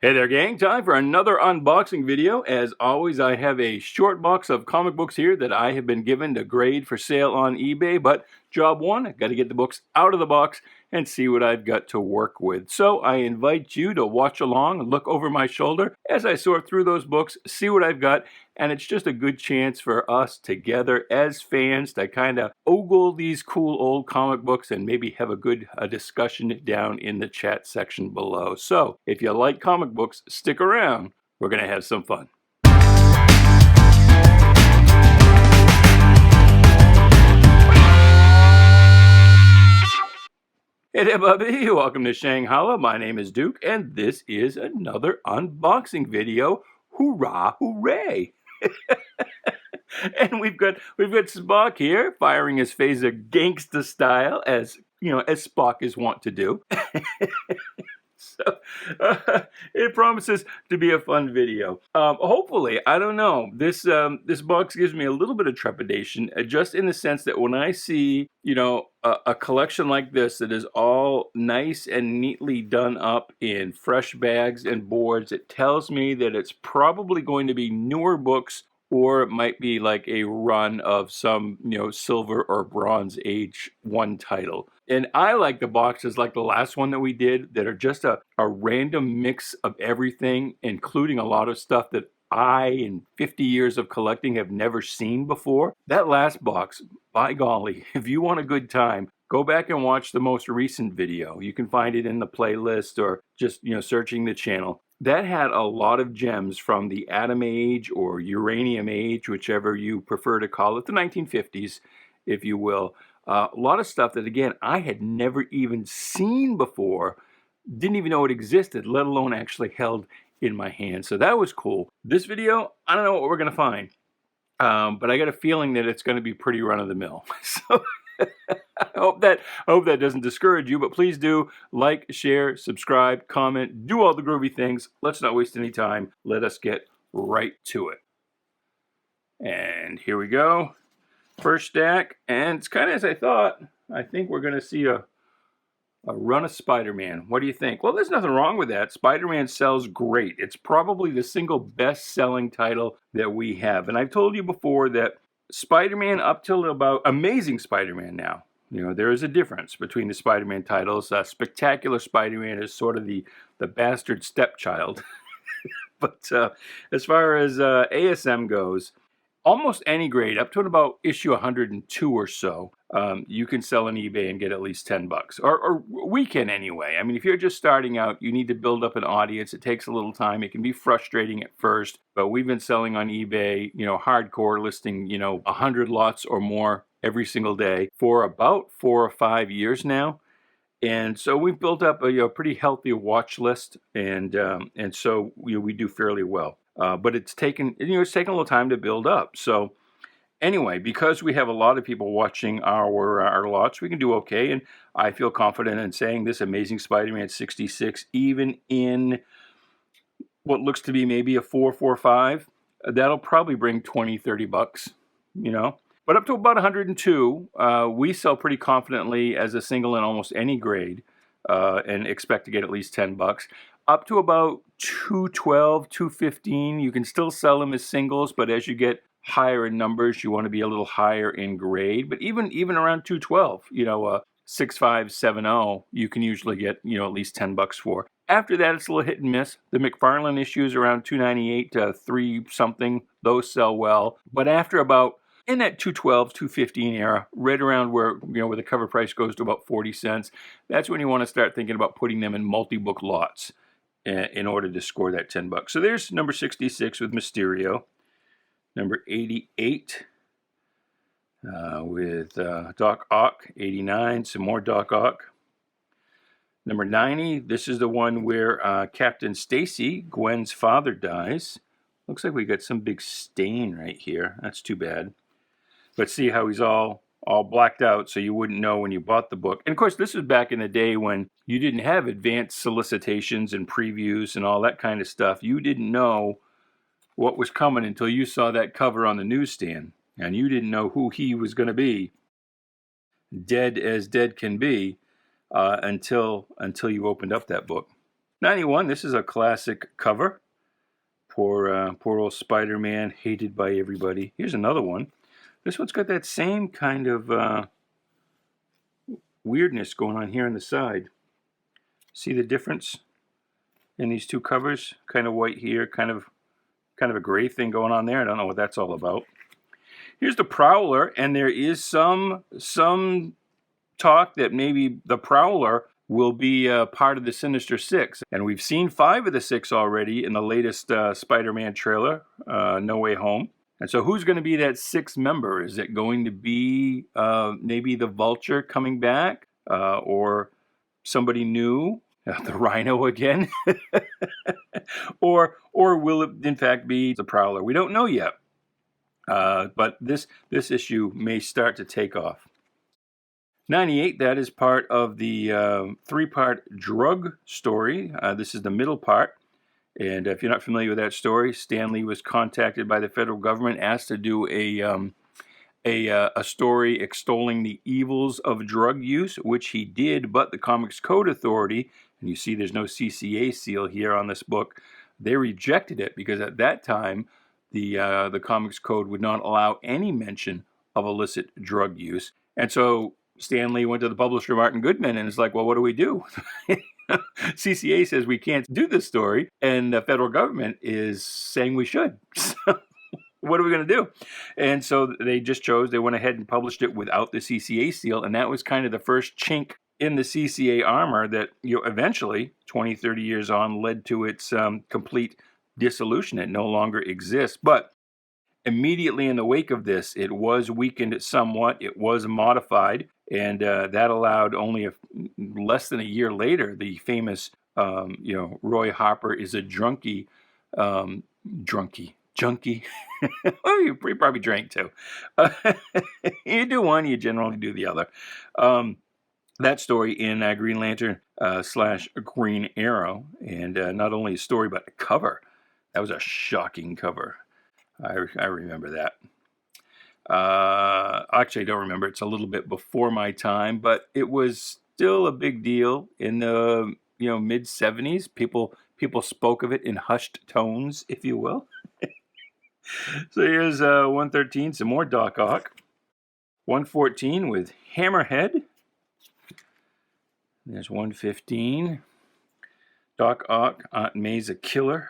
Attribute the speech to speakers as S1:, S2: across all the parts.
S1: Hey there, gang. Time for another unboxing video. As always, I have a short box of comic books here that I have been given to grade for sale on eBay, but job one, I've got to get the books out of the box and see what I've got to work with. So I invite you to watch along and look over my shoulder as I sort through those books, see what I've got, and it's just a good chance for us together as fans to kind of ogle these cool old comic books and maybe have a good discussion down in the chat section below. So if you like comic books, stick around. We're going to have some fun. Hey there, Bubby. Welcome to Shanghala. My name is Duke, and this is another unboxing video. Hoorah, hooray! And we've got Spock here firing his phaser gangsta style, as as Spock is wont to do. So it promises to be a fun video. Hopefully, I don't know. This box gives me a little bit of trepidation, just in the sense that when I see a collection like this that is all nice and neatly done up in fresh bags and boards, it tells me that it's probably going to be newer books, or it might be like a run of some silver or bronze age one title. And I like the boxes like the last one that we did that are just a random mix of everything, including a lot of stuff that I, in 50 years of collecting, have never seen before. That last box, by golly, if you want a good time, go back and watch the most recent video. You can find it in the playlist or just searching the channel. That had a lot of gems from the Atom Age or Uranium Age, whichever you prefer to call it, the 1950s, if you will. A lot of stuff that, again, I had never even seen before, didn't even know it existed, let alone actually held in my hand. So that was cool. This video, I don't know what we're going to find, but I got a feeling that it's going to be pretty run-of-the-mill. So I hope that doesn't discourage you, but please do like, share, subscribe, comment, do all the groovy things. Let's not waste any time. Let us get right to it. And here we go. First stack, and it's kind of as I thought. I think we're going to see a run of Spider-Man. What do you think? Well, there's nothing wrong with that. Spider-Man sells great. It's probably the single best-selling title that we have. And I've told you before that Spider-Man up till about Amazing Spider-Man now, there is a difference between the Spider-Man titles. Spectacular Spider-Man is sort of the bastard stepchild. But as far as ASM goes, almost any grade, up to about issue 102 or so, you can sell on eBay and get at least $10. Or we can anyway. I mean, if you're just starting out, you need to build up an audience. It takes a little time. It can be frustrating at first, but we've been selling on eBay, hardcore, listing, 100 lots or more every single day for about 4 or 5 years now. And so we've built up a pretty healthy watch list, and so we do fairly well. But it's taken a little time to build up. So anyway, because we have a lot of people watching our lots, we can do okay. And I feel confident in saying this Amazing Spider-Man 66, even in what looks to be maybe a 4.45, that'll probably bring $20-$30, But up to about 102, we sell pretty confidently as a single in almost any grade, and expect to get at least $10. Up to about 212, 215, you can still sell them as singles, but as you get higher in numbers, you want to be a little higher in grade. But even around 212, 6570, you can usually get at least $10 for. After that, it's a little hit and miss. The McFarlane issues around 298 to 3 something, those sell well. But after about in that 212, 215 era, right around where where the cover price goes to about 40 cents, that's when you want to start thinking about putting them in multi-book lots in order to score that $10. So there's number 66 with Mysterio, number 88 with Doc Ock, 89, some more Doc Ock. Number 90, this is the one where Captain Stacy, Gwen's father, dies. Looks like we got some big stain right here. That's too bad. But see how he's all blacked out, so you wouldn't know when you bought the book. And of course, this was back in the day when you didn't have advanced solicitations and previews and all that kind of stuff. You didn't know what was coming until you saw that cover on the newsstand, and you didn't know who he was going to be, dead as dead can be, until you opened up that book. 91, this is a classic cover. Poor old Spider-Man, hated by everybody. Here's another one. This one's got that same kind of weirdness going on here on the side. See the difference in these two covers? Kind of white here, kind of a gray thing going on there. I don't know what that's all about. Here's the Prowler, and there is some talk that maybe the Prowler will be part of the Sinister Six. And we've seen 5 of the 6 already in the latest Spider-Man trailer, No Way Home. And so who's going to be that 6th member? Is it going to be maybe the Vulture coming back? Or somebody new? The Rhino again? or will it in fact be the Prowler? We don't know yet. But this issue may start to take off. 98, that is part of the 3-part drug story. This is the middle part. And if you're not familiar with that story, Stan Lee was contacted by the federal government, asked to do a story extolling the evils of drug use, which he did, but the Comics Code Authority, and you see there's no CCA seal here on this book, they rejected it because at that time the Comics Code would not allow any mention of illicit drug use. And so Stan Lee went to the publisher Martin Goodman and is like, well, what do we do? CCA says we can't do this story, and the federal government is saying we should. So what are we going to do? And so they went ahead and published it without the CCA seal, and that was kind of the first chink in the CCA armor that eventually, 20, 30 years on, led to its complete dissolution. It no longer exists. But immediately in the wake of this, it was weakened somewhat. It was modified, and that allowed only less than a year later, the famous, Roy Harper is a junkie. Oh, you probably drank too. You do one, you generally do the other. That story in Green Lantern / Green Arrow, and not only a story but a cover. That was a shocking cover. I remember that. Actually, I don't remember. It's a little bit before my time, but it was still a big deal in the mid 70s. People spoke of it in hushed tones, if you will. So here's 113, some more Doc Ock. 114 with Hammerhead. There's 115. Doc Ock, Aunt May's a killer.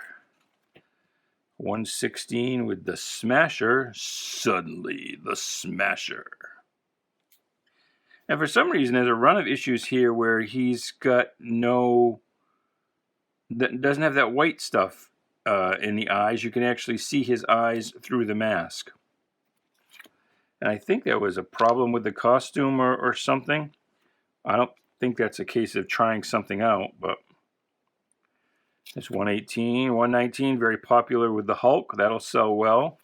S1: 116 with the Smasher, suddenly the Smasher. And for some reason, there's a run of issues here where he's got doesn't have that white stuff in the eyes. You can actually see his eyes through the mask. And I think that was a problem with the costume or something. I don't think that's a case of trying something out, but there's 118, 119, very popular with the Hulk. That'll sell well.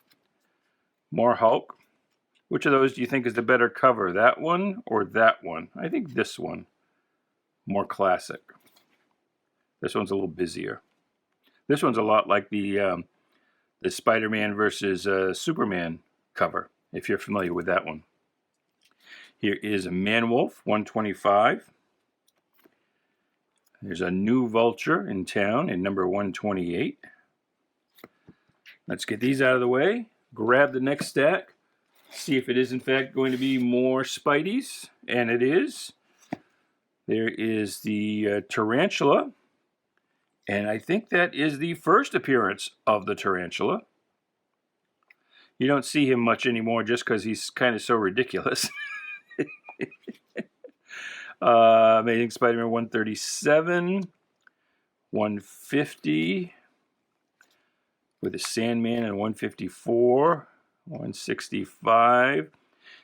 S1: More Hulk. Which of those do you think is the better cover, that one or that one? I think this one. More classic. This one's a little busier. This one's a lot like the Spider-Man versus Superman cover, if you're familiar with that one. Here is a Man-Wolf, 125. There's a new Vulture in town in number 128. Let's get these out of the way. Grab the next stack. See if it is in fact going to be more Spideys. And it is. There is the Tarantula. And I think that is the first appearance of the Tarantula. You don't see him much anymore just because he's kind of so ridiculous. Amazing Spider-Man 137, 150 with the Sandman and 154, 165.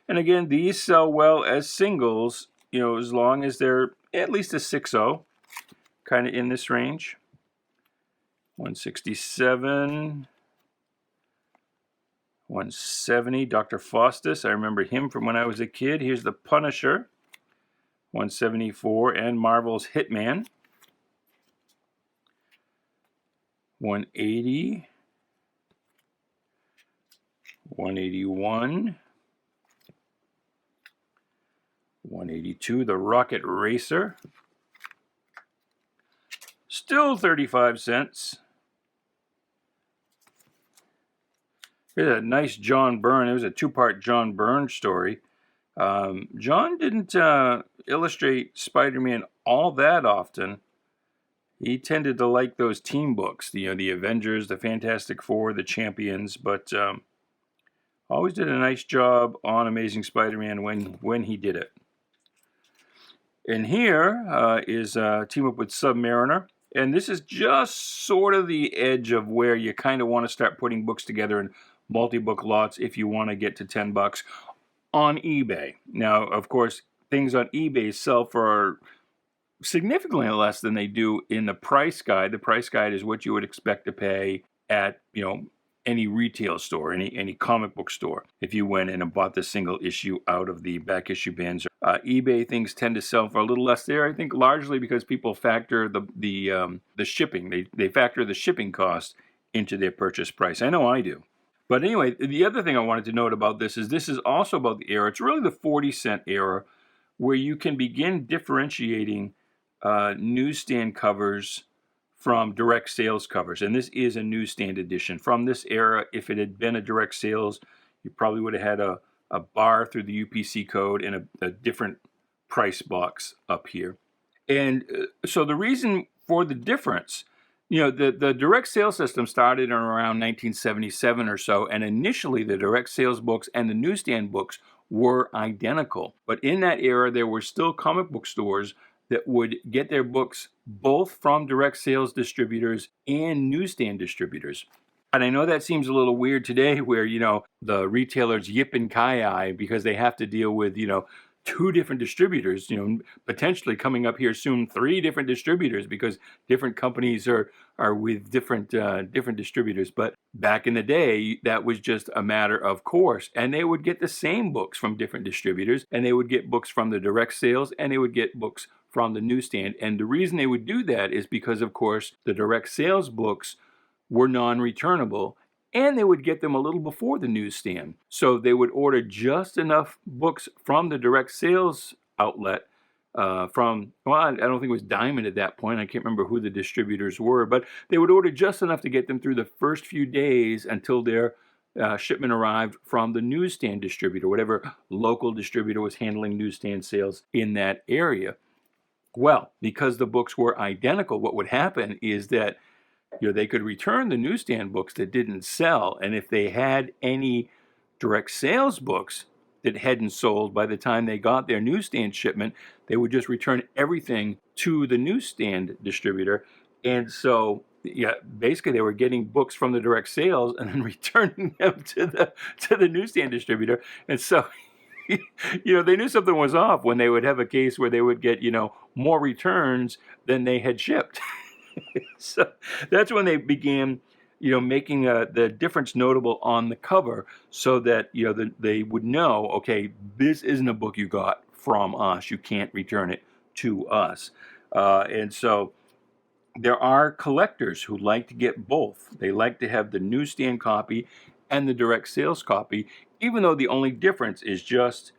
S1: And again, these sell well as singles, as long as they're at least a 6.0, kind of in this range. 167, 170, Dr. Faustus. I remember him from when I was a kid. Here's the Punisher. 174, and Marvel's Hitman. 180, 181, 182, the Rocket Racer. still 35 cents. Here's a nice John Byrne. It was a two-part John Byrne story. John didn't illustrate Spider-Man all that often. He tended to like those team books, the Avengers, the Fantastic Four, the Champions, but always did a nice job on Amazing Spider-Man when he did it. And here is a team up with Submariner. And this is just sort of the edge of where you kind of want to start putting books together in multi-book lots if you want to get to $10 on eBay. Now, of course, things on eBay sell for significantly less than they do in the price guide. The price guide is what you would expect to pay at, any retail store, any comic book store, if you went in and bought the single issue out of the back issue bins. eBay things tend to sell for a little less there, I think largely because people factor the shipping. They factor the shipping cost into their purchase price. I know I do. But anyway, the other thing I wanted to note about this is also about the era. It's really the 40-cent era where you can begin differentiating newsstand covers from direct sales covers. And this is a newsstand edition. From this era, if it had been a direct sales, you probably would have had a bar through the UPC code and a different price box up here. And so the reason for the difference, the direct sales system started in around 1977 or so, and initially the direct sales books and the newsstand books were identical. But in that era, there were still comic book stores that would get their books both from direct sales distributors and newsstand distributors. And I know that seems a little weird today where, the retailers yip and kai because they have to deal with, two different distributors, potentially coming up here soon, 3 different distributors because different companies are with different distributors. But back in the day, that was just a matter of course. And they would get the same books from different distributors, and they would get books from the direct sales, and they would get books from the newsstand. And the reason they would do that is because, of course, the direct sales books were non-returnable, and they would get them a little before the newsstand. So they would order just enough books from the direct sales outlet I don't think it was Diamond at that point. I can't remember who the distributors were, but they would order just enough to get them through the first few days until their shipment arrived from the newsstand distributor, whatever local distributor was handling newsstand sales in that area. Well, because the books were identical, what would happen is that they could return the newsstand books that didn't sell, and if they had any direct sales books that hadn't sold by the time they got their newsstand shipment, they would just return everything to the newsstand distributor. And so, basically they were getting books from the direct sales and then returning them to the newsstand distributor. And so, they knew something was off when they would have a case where they would get, more returns than they had shipped. So that's when they began, making the difference notable on the cover so that, they would know, okay, this isn't a book you got from us. You can't return it to us. And so there are collectors who like to get both. They like to have the newsstand copy and the direct sales copy, even though the only difference is just,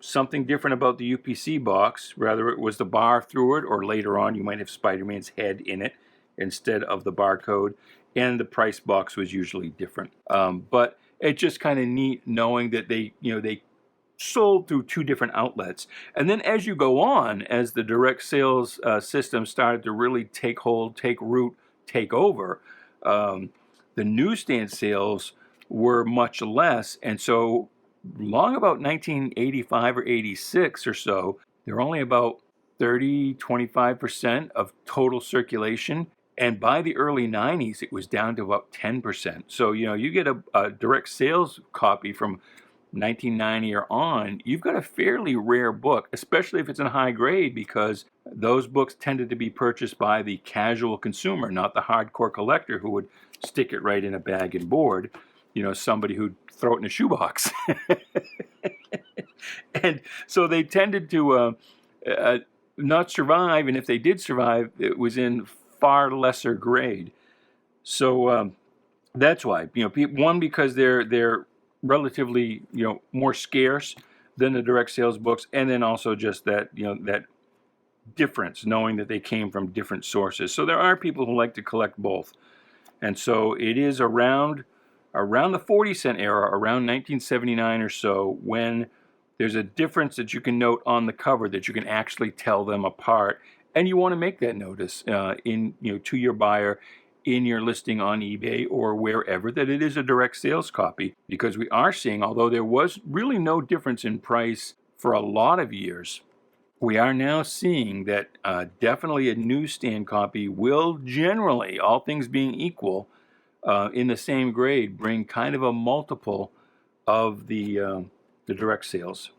S1: something different about the UPC box, whether it was the bar through it or later on you might have Spider-Man's head in it instead of the barcode, and the price box was usually different. But it's just kind of neat knowing that they sold through 2 different outlets. And then as you go on, as the direct sales system started to really take hold, take root, take over, the newsstand sales were much less, and so long about 1985 or 86 or so, there were only about 25% of total circulation. And by the early 90s, it was down to about 10%. So, you get a direct sales copy from 1990 or on, you've got a fairly rare book, especially if it's in high grade, because those books tended to be purchased by the casual consumer, not the hardcore collector who would stick it right in a bag and board. Somebody who'd throw it in a shoebox. And so they tended to not survive, and if they did survive, it was in far lesser grade. So that's why, one, because they're relatively, more scarce than the direct sales books, and then also just that, that difference, knowing that they came from different sources. So there are people who like to collect both. And so it is around the 40-cent era, around 1979 or so, when there's a difference that you can note on the cover, that you can actually tell them apart. And you want to make that notice to your buyer in your listing on eBay or wherever, that it is a direct sales copy, because we are seeing, although there was really no difference in price for a lot of years, we are now seeing that definitely a newsstand copy will generally, all things being equal, in the same grade, bring kind of a multiple of the direct sales.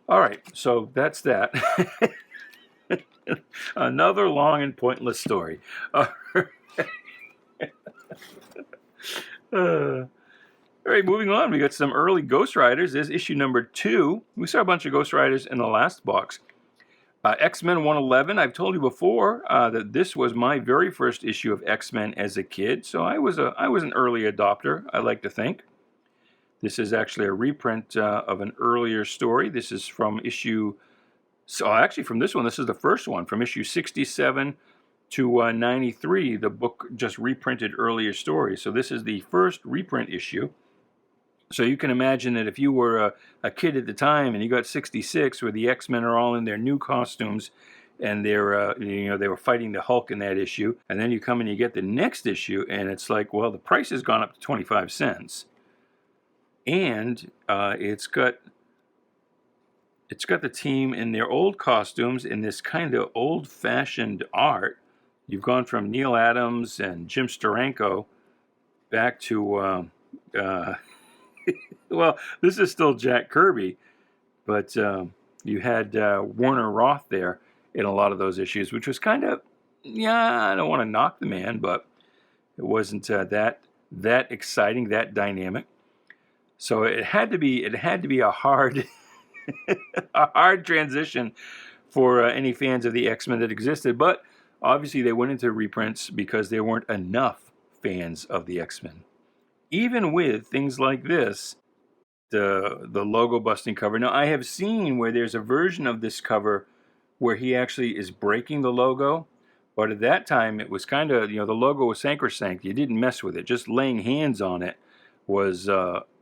S1: All right, so that's that. Another long and pointless story. All right, moving on. We got some early Ghost Riders. There's issue number 2. We saw a bunch of Ghost Riders in the last box. X-Men 111. I've told you before that this was my very first issue of X-Men as a kid, so I was an early adopter, I like to think. This is actually a reprint of an earlier story. This is from issue... So actually from this one, this is the first one, from issue 67 to 93. The book just reprinted earlier stories. So this is the first reprint issue. So you can imagine that if you were a kid at the time and you got 66, where the X-Men are all in their new costumes and they were fighting the Hulk in that issue, and then you come and you get the next issue and it's like, well, the price has gone up to 25 cents. And it's got the team in their old costumes in this kind of old-fashioned art. You've gone from Neil Adams and Jim Steranko back to, well, this is still Jack Kirby, but you had Warner Roth there in a lot of those issues, which was kind of, I don't want to knock the man, but it wasn't that exciting, that dynamic. So it had to be a hard a hard transition for any fans of the X-Men that existed, but obviously they went into reprints because there weren't enough fans of the X-Men. Even with things like this, the logo busting cover. Now I have seen where there's a version of this cover where he actually is breaking the logo, but at that time it was kind of, the logo was sacrosanct. You didn't mess with it. Just laying hands on it was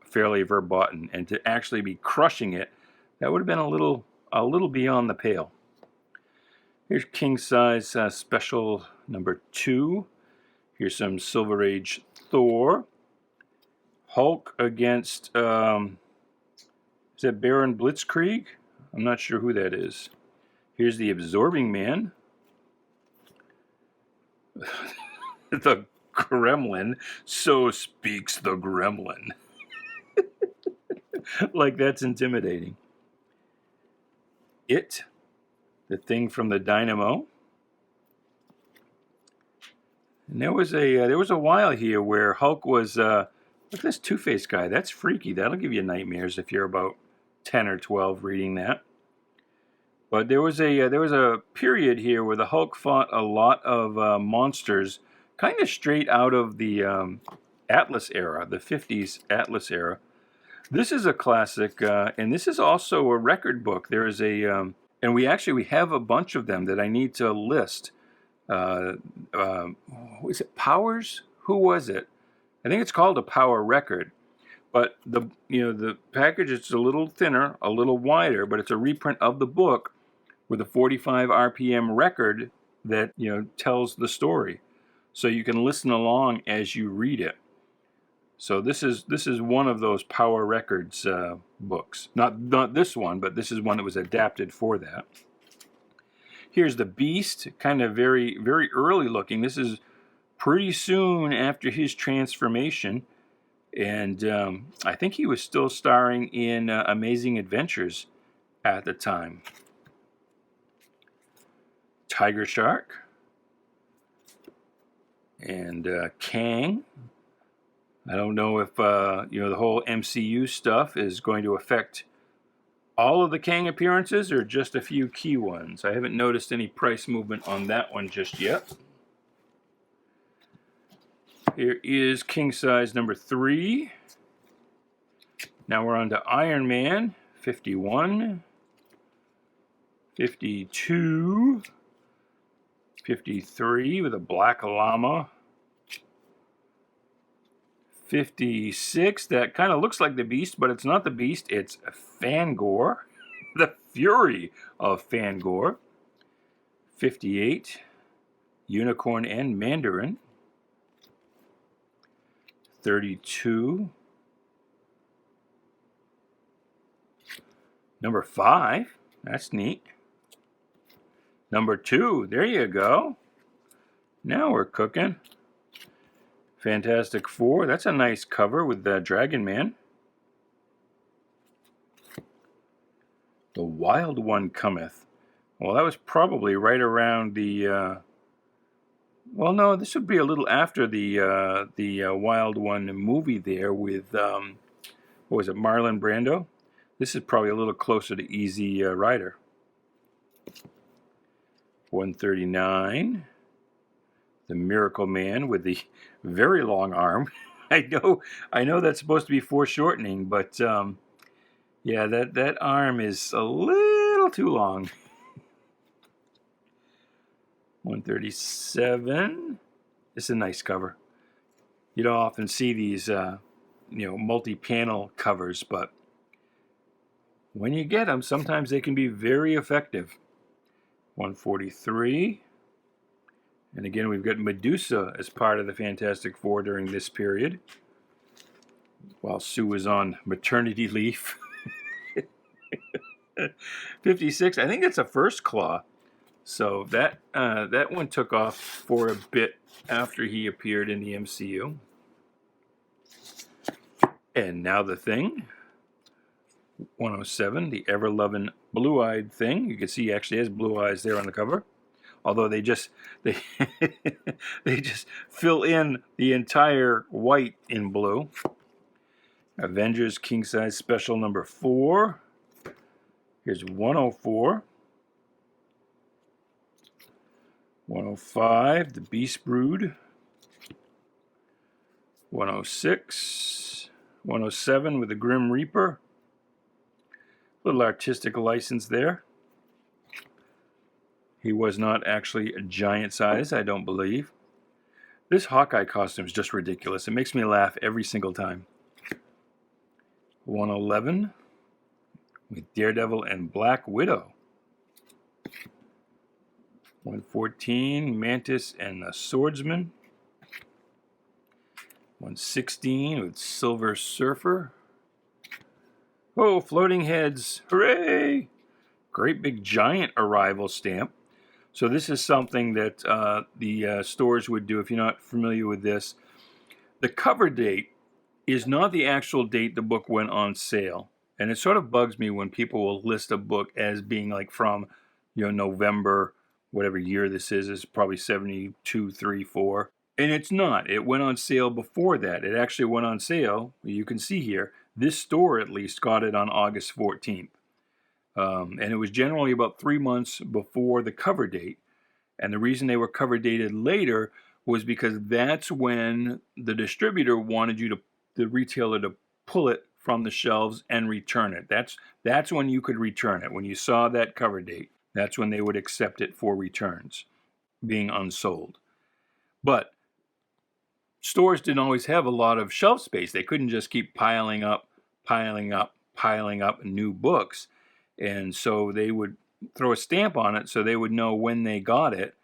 S1: fairly verboten, and to actually be crushing it, that would have been a little beyond the pale. Here's King Size Special number 2. Here's some Silver Age Thor. Hulk against, is that Baron Blitzkrieg? I'm not sure who that is. Here's the Absorbing Man. The Gremlin. So speaks the Gremlin. Like that's intimidating. It, the Thing from the Dynamo. And there was a while here where Hulk was look at this Two-Face guy. That's freaky. That'll give you nightmares if you're about 10 or 12 reading that. But there was a period here where the Hulk fought a lot of monsters, kind of straight out of the Atlas era, the 50s Atlas era. This is a classic, and this is also a record book. There is and we have a bunch of them that I need to list. Was it Powers? Who was it? I think it's called a Power record. But the package is a little thinner, a little wider, but it's a reprint of the book with a 45 RPM record that tells the story, so you can listen along as you read it. So this is one of those Power Records books. Not this one, but this is one that was adapted for that. Here's the Beast, kind of very, very early looking. This is pretty soon after his transformation, and I think he was still starring in Amazing Adventures at the time. Tiger Shark and Kang. I don't know if the whole MCU stuff is going to affect all of the Kang appearances or just a few key ones. I haven't noticed any price movement on that one just yet. Here is King Size number 3. Now we're on to Iron Man 51. 52, 53 with a black llama, 56, that kind of looks like the Beast, but it's not the Beast, it's Fangor, the Fury of Fangor, 58, Unicorn and Mandarin, 32, number 5, that's neat. Number 2, there you go. Now we're cooking. Fantastic Four, that's a nice cover with the Dragon Man. The Wild One Cometh. Well, that was probably right around the... well, no, this would be a little after the Wild One movie there with, what was it, Marlon Brando? This is probably a little closer to Easy Rider. 139. The Miracle Man with the very long arm. I know that's supposed to be foreshortening, but yeah, that arm is a little too long. 137. This is a nice cover. You don't often see these, multi-panel covers, but when you get them, sometimes they can be very effective. 143. And again, we've got Medusa as part of the Fantastic Four during this period, while Sue was on maternity leave. 56. I think it's a First Claw. So that one took off for a bit after he appeared in the MCU. And now the Thing. 107, the ever-loving blue-eyed Thing. You can see he actually has blue eyes there on the cover. Although they just fill in the entire white in blue. Avengers King Size Special number 4. Here's 104. 105, the Beast Brood. 106. 107 with the Grim Reaper. Little artistic license there. He was not actually a giant size, I don't believe. This Hawkeye costume is just ridiculous. It makes me laugh every single time. 111 with Daredevil and Black Widow. 114, Mantis and the Swordsman. 116 with Silver Surfer. Oh, floating heads. Hooray! Great big giant arrival stamp. So this is something that the stores would do if you're not familiar with this. The cover date is not the actual date the book went on sale. And it sort of bugs me when people will list a book as being like from, November, whatever year this is. It's probably 72, 3, 4. And it's not. It went on sale before that. It actually went on sale, you can see here. This store at least got it on August 14th. And it was generally about 3 months before the cover date. And the reason they were cover dated later was because that's when the distributor wanted the retailer to pull it from the shelves and return it. That's when you could return it. When you saw that cover date, that's when they would accept it for returns, being unsold. But stores didn't always have a lot of shelf space. They couldn't just keep piling up new books. And so they would throw a stamp on it so they would know when they got it.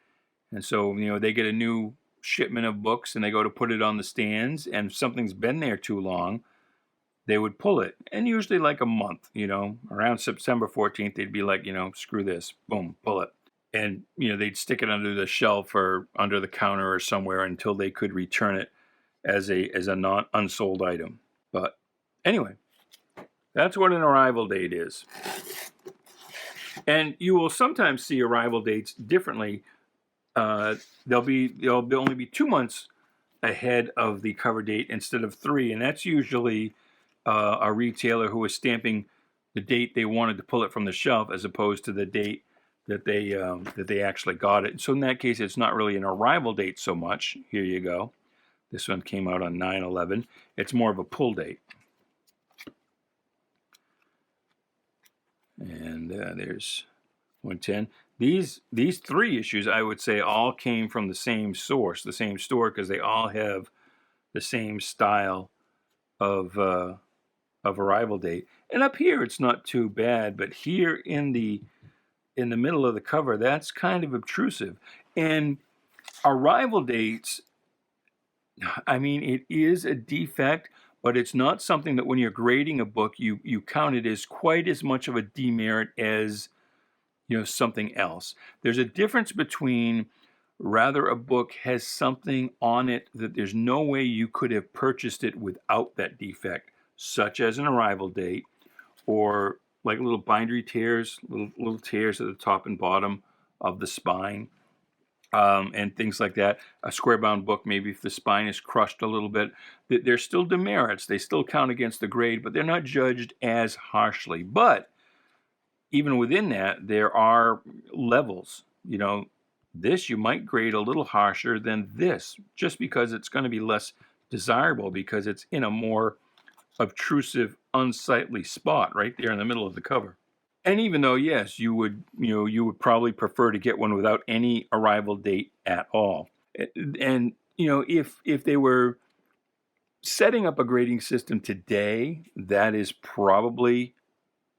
S1: And so, they get a new shipment of books and they go to put it on the stands. And if something's been there too long, they would pull it. And usually like a month, around September 14th, they'd be like, screw this, boom, pull it. And, they'd stick it under the shelf or under the counter or somewhere until they could return it as a non-unsold item. But anyway, that's what an arrival date is. And you will sometimes see arrival dates differently. They'll only be 2 months ahead of the cover date instead of 3, and that's usually a retailer who is stamping the date they wanted to pull it from the shelf as opposed to the date that they actually got it. So in that case, it's not really an arrival date so much. Here you go. This one came out on 9/11. It's more of a pull date. And there's 110. These 3 issues, I would say, all came from the same source, the same store, because they all have the same style of arrival date. And up here, it's not too bad, but here in the middle of the cover, that's kind of obtrusive. And arrival dates, I mean, it is a defect, but it's not something that when you're grading a book, you count it as quite as much of a demerit as, something else. There's a difference between rather a book has something on it that there's no way you could have purchased it without that defect, such as an arrival date, or like little bindery tears, little tears at the top and bottom of the spine, and things like that. A square-bound book, maybe if the spine is crushed a little bit, they're still demerits. They still count against the grade, but they're not judged as harshly. But even within that, there are levels. This you might grade a little harsher than this, just because it's going to be less desirable, because it's in a more obtrusive, unsightly spot right there in the middle of the cover. And even though, yes, you would probably prefer to get one without any arrival date at all. And if they were setting up a grading system today, that is probably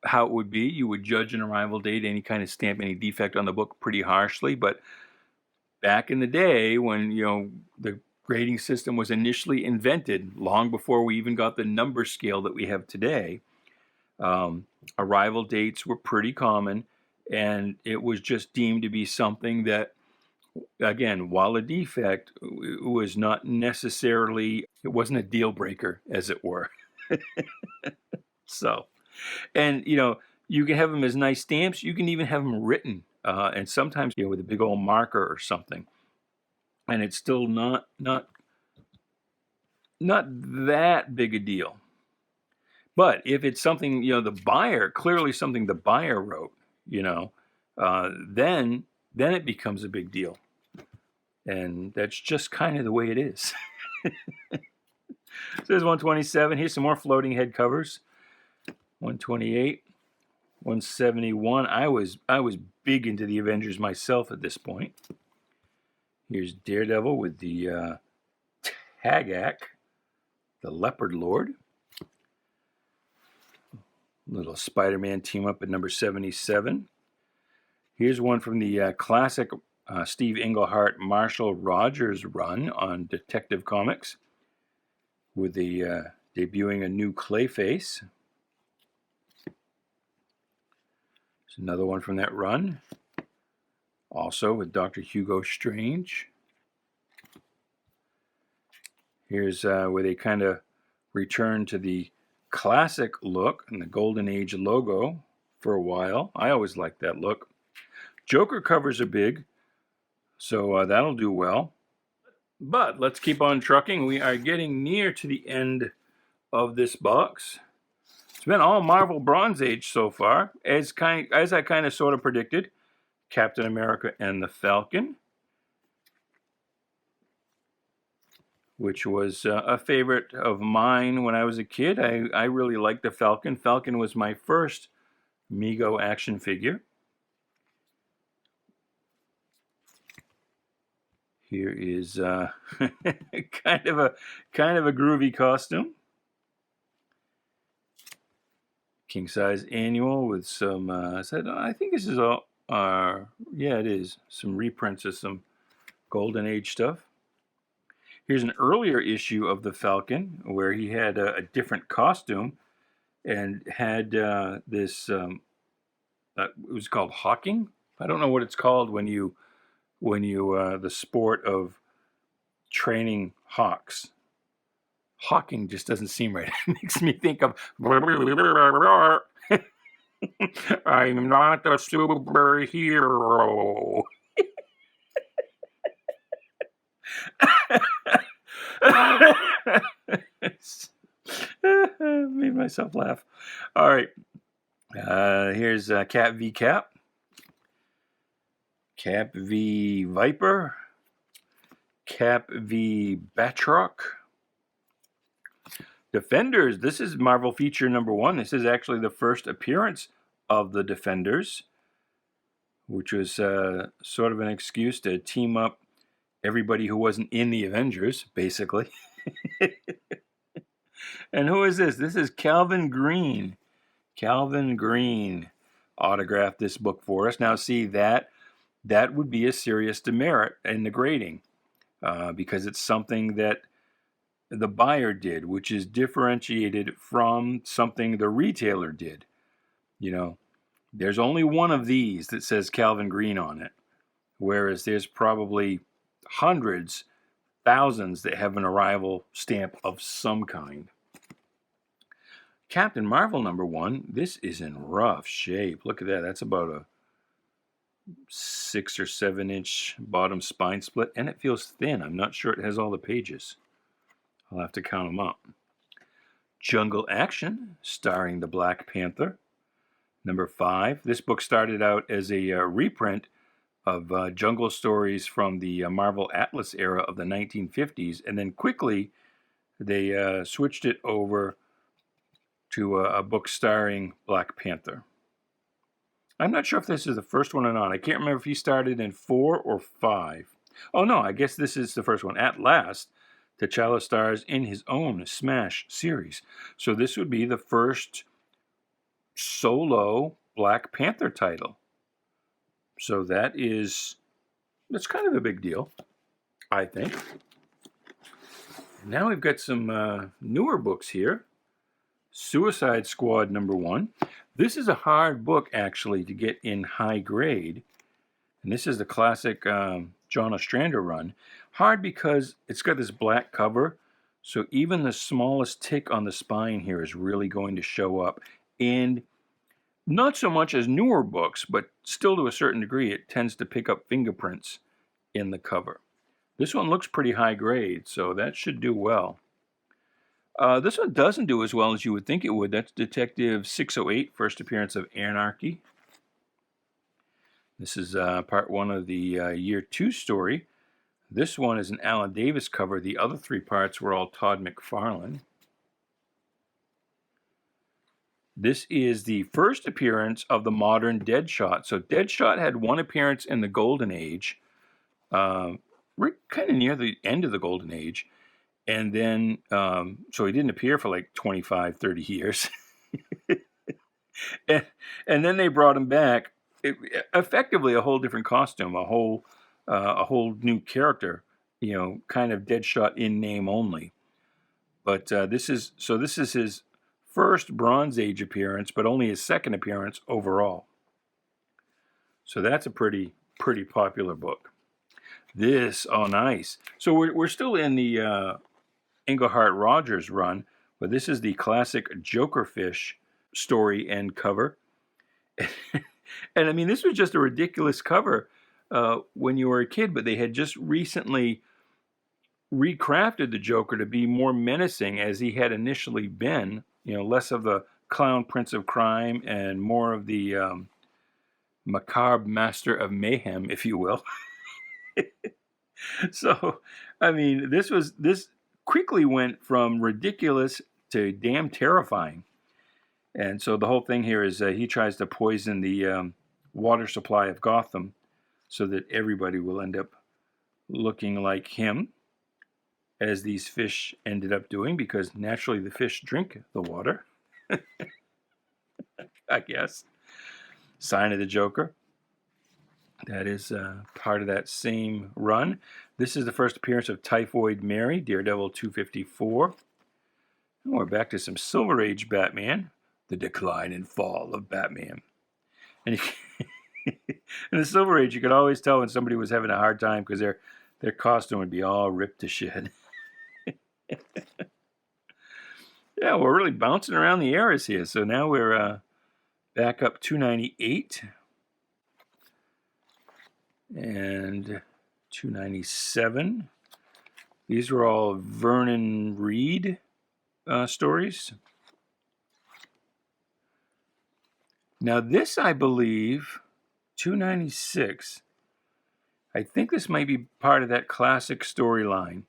S1: how it would be. You would judge an arrival date, any kind of stamp, any defect on the book pretty harshly. But back in the day when, the grading system was initially invented, long before we even got the number scale that we have today, arrival dates were pretty common, and it was just deemed to be something that, again, while a defect, it was not necessarily, it wasn't a deal breaker, as it were. So, and you can have them as nice stamps. You can even have them written, and sometimes with a big old marker or something, and it's still not that big a deal. But if it's something clearly something the buyer wrote, then it becomes a big deal, and that's just kind of the way it is. So there's 127. Here's some more floating head covers. 128, 171. I was big into the Avengers myself at this point. Here's Daredevil with the Tagak, the Leopard Lord. Little Spiderman team up at number 77. Here's one from the classic Steve Englehart Marshall Rogers run on Detective Comics, with the debuting a new Clayface. There's another one from that run, also with Dr. Hugo Strange. Here's where they kind of return to the classic look and the Golden Age logo for a while. I always liked that look. Joker covers are big, so that'll do well. But let's keep on trucking. We are getting near to the end of this box. It's been all Marvel Bronze Age so far, as I kind of sort of predicted. Captain America and the Falcon, which was a favorite of mine when I was a kid. I really liked the Falcon. Falcon was my first Mego action figure. Here is kind of a groovy costume. King size annual with some. I think this is all. Yeah, it is some reprints of some Golden Age stuff. Here's an earlier issue of the Falcon where he had a different costume and had this. It was called hawking. I don't know what it's called when you the sport of training hawks. Hawking just doesn't seem right. It makes me think of I'm not a superhero. Made myself laugh. All right. Here's Cap v Cap. Cap v Viper. Cap v Batroc. Defenders. This is Marvel feature number 1. This is actually the first appearance of the Defenders, which was sort of an excuse to team up everybody who wasn't in the Avengers, basically. And who is this? This is Calvin Green. Calvin Green autographed this book for us. Now, see, that would be a serious demerit in the grading because it's something that the buyer did, which is differentiated from something the retailer did. You know, there's only one of these that says Calvin Green on it, whereas there's probably hundreds, thousands that have an arrival stamp of some kind. Captain Marvel #1, this is in rough shape. Look at that. That's about a 6 or 7 inch bottom spine split, and it feels thin. I'm not sure it has all the pages. I'll have to count them up. Jungle Action, starring the Black Panther, #5. This book started out as a reprint of jungle stories from the Marvel Atlas era of the 1950s, and then quickly they switched it over to a book starring Black Panther. I'm not sure if this is the first one or not. I can't remember if he started in 4 or 5. Oh no, I guess this is the first one. At last, T'Challa stars in his own Smash series. So this would be the first solo Black Panther title. So that's kind of a big deal, I think. Now we've got some newer books here. Suicide Squad #1. This is a hard book, actually, to get in high grade. And this is the classic John Ostrander run. Hard because it's got this black cover, so even the smallest tick on the spine here is really going to show up. And not so much as newer books, but still to a certain degree, it tends to pick up fingerprints in the cover. This one looks pretty high grade, so that should do well. This one doesn't do as well as you would think it would. That's Detective 608, first appearance of Anarchy. This is part 1 of the year 2 story. This one is an Alan Davis cover. The other 3 parts were all Todd McFarlane. This is the first appearance of the modern Deadshot. So Deadshot had one appearance in the Golden Age, kind of near the end of the Golden Age. And then, so he didn't appear for like 25, 30 years. and then they brought him back, effectively a whole different costume, a whole new character, kind of Deadshot in name only. But this is his first Bronze Age appearance, but only his second appearance overall. So that's a pretty popular book. Oh, nice. So we're still in the Englehart Rogers run, but this is the classic Jokerfish story and cover. And I mean, this was just a ridiculous cover when you were a kid, but they had just recently recrafted the Joker to be more menacing as he had initially been, less of the clown prince of crime and more of the macabre master of mayhem, if you will. So, I mean, this quickly went from ridiculous to damn terrifying. And so the whole thing here is he tries to poison the water supply of Gotham so that everybody will end up looking like him, as these fish ended up doing, because naturally the fish drink the water. I guess. Sign of the Joker. That is part of that same run. This is the first appearance of Typhoid Mary, Daredevil 254. And we're back to some Silver Age Batman, the decline and fall of Batman. And in the Silver Age, you could always tell when somebody was having a hard time because their costume would be all ripped to shit. Yeah, we're really bouncing around the eras here. So now we're back up 298 and 297. These were all Vernon Reed stories. Now this, I believe, 296, I think this might be part of that classic storyline.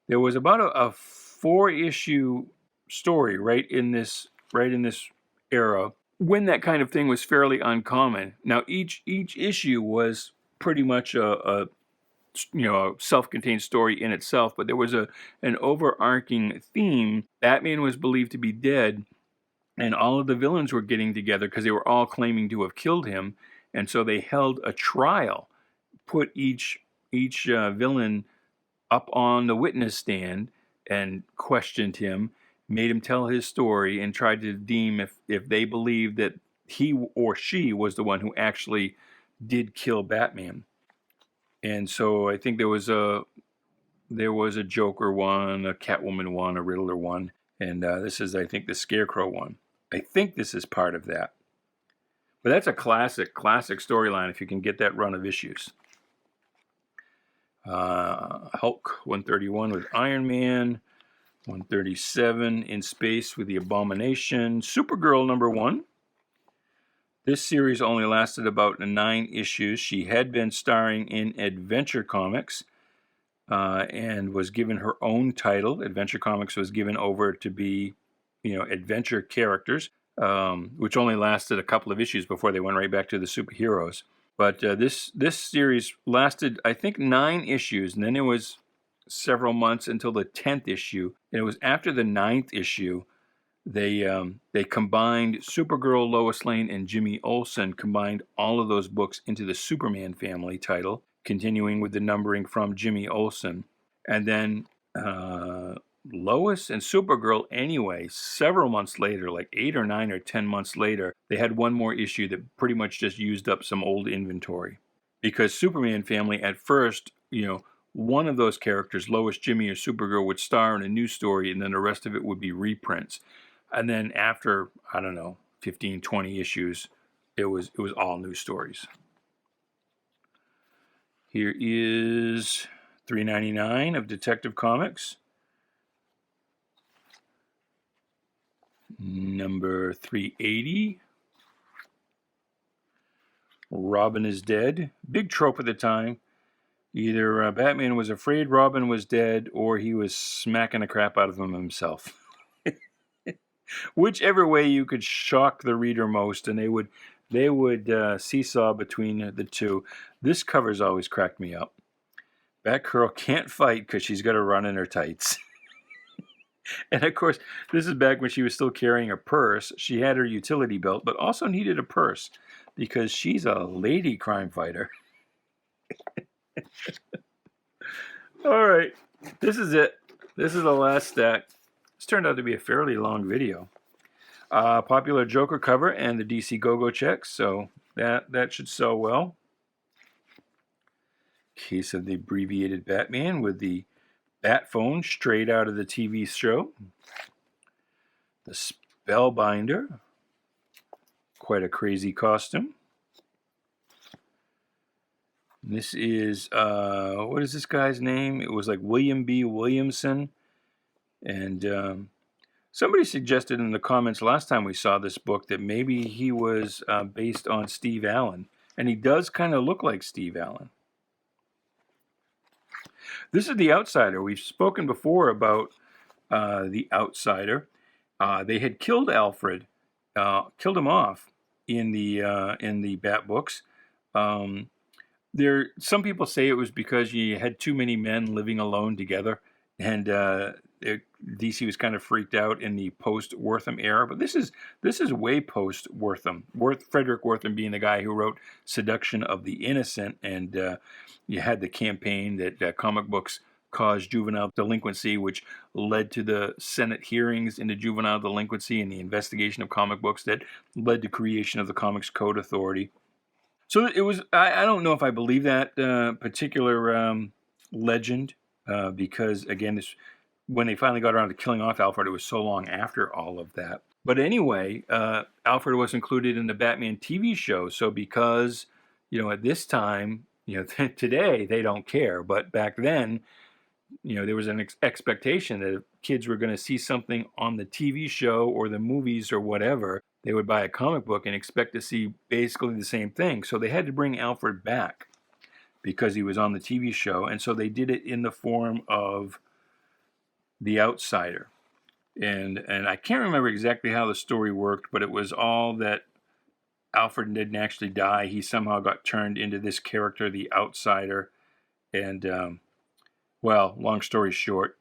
S1: There was about a 4-issue story right in this era when that kind of thing was fairly uncommon. Now, each issue was pretty much a self-contained story in itself, but there was an overarching theme. Batman was believed to be dead, and all of the villains were getting together because they were all claiming to have killed him, and so they held a trial, put each villain up on the witness stand and questioned him, made him tell his story, and tried to deem if they believed that he or she was the one who actually did kill Batman. And so I think there was a Joker one, a Catwoman one, a Riddler one, and this is, I think, the Scarecrow one. I think this is part of that. But that's a classic storyline if you can get that run of issues. Hulk 131 with Iron Man, 137 in space with the Abomination, Supergirl #1. This series only lasted about 9 issues. She had been starring in Adventure Comics and was given her own title. Adventure Comics was given over to be, adventure characters, which only lasted a couple of issues before they went right back to the superheroes. But this series lasted, I think, 9 issues, and then it was several months until the 10th issue. And it was after the 9th issue they combined Supergirl, Lois Lane, and Jimmy Olsen, combined all of those books into the Superman family title, continuing with the numbering from Jimmy Olsen. And then Lois and Supergirl, anyway, several months later, like 8 or 9 or 10 months later, they had one more issue that pretty much just used up some old inventory. Because Superman family, at first, one of those characters, Lois, Jimmy, or Supergirl, would star in a new story, and then the rest of it would be reprints. And then after, 15, 20 issues, it was all new stories. Here is $3.99 of Detective Comics. Number 380. Robin is dead. Big trope at the time. Either Batman was afraid Robin was dead, or he was smacking the crap out of him himself. Whichever way you could shock the reader most, and they would seesaw between the two. This cover's always cracked me up. Batgirl can't fight because she's got to run in her tights. And of course, this is back when she was still carrying a purse. She had her utility belt, but also needed a purse because she's a lady crime fighter. All right, this is it. This is the last stack. This turned out to be a fairly long video. Popular Joker cover and the DC Go-Go checks, so that should sell well. Case of the abbreviated Batman with the Bat phone straight out of the TV show. The Spellbinder. Quite a crazy costume. This is, what is this guy's name? It was like William B. Williamson. And somebody suggested in the comments last time we saw this book that maybe he was based on Steve Allen. And he does kind of look like Steve Allen. This is The Outsider. We've spoken before about The Outsider. They had killed Alfred, killed him off in the Bat books. Some people say it was because you had too many men living alone together, and DC was kind of freaked out in the post-Wortham era. But this is way post-Wortham. Frederick Wortham being the guy who wrote Seduction of the Innocent, and you had the campaign that comic books caused juvenile delinquency, which led to the Senate hearings into juvenile delinquency and the investigation of comic books that led to creation of the Comics Code Authority. So it was, I don't know if I believe that particular legend, because, again, when they finally got around to killing off Alfred, it was so long after all of that. But anyway, Alfred was included in the Batman TV show, so because, at this time, today they don't care, but back then, there was an expectation that if kids were going to see something on the TV show or the movies or whatever, they would buy a comic book and expect to see basically the same thing. So they had to bring Alfred back because he was on the TV show. And so they did it in the form of The Outsider. And I can't remember exactly how the story worked, but it was all that Alfred didn't actually die. He somehow got turned into this character, the Outsider. And, well, long story short,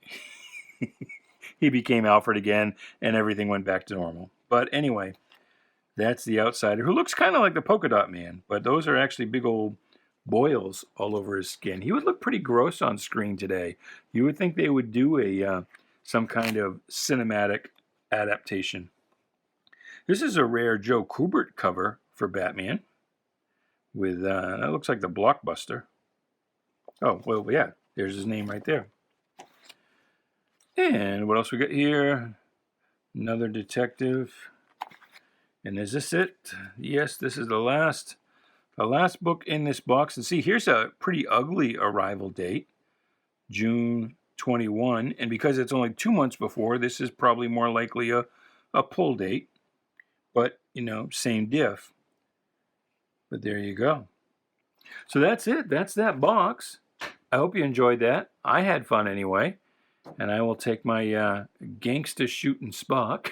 S1: he became Alfred again, and everything went back to normal. But anyway, that's the Outsider, who looks kind of like the Polka Dot Man, but those are actually big old boils all over his skin. He would look pretty gross on screen today. You would think they would do a some kind of cinematic adaptation. This is a rare Joe Kubert cover for Batman with, that looks like the Blockbuster. Oh, well, yeah, there's his name right there. And what else we got here? Another detective. And is this it? Yes, this is the last book in this box. And see, here's a pretty ugly arrival date, June 21. And because it's only 2 months before, this is probably more likely a pull date. But, you know, same diff. But there you go. So that's it. That's that box. I hope you enjoyed that. I had fun anyway. And I will take my gangsta shooting Spock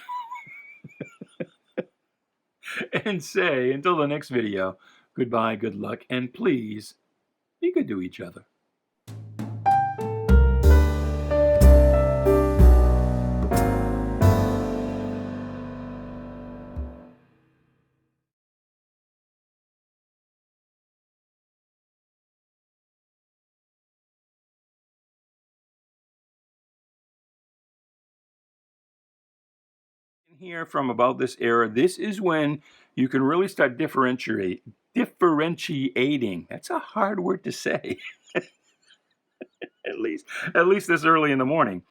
S1: and say, until the next video, goodbye, good luck, and please be good to each other. Here from about this era, this is when you can really start differentiating. That's a hard word to say. at least this early in the morning.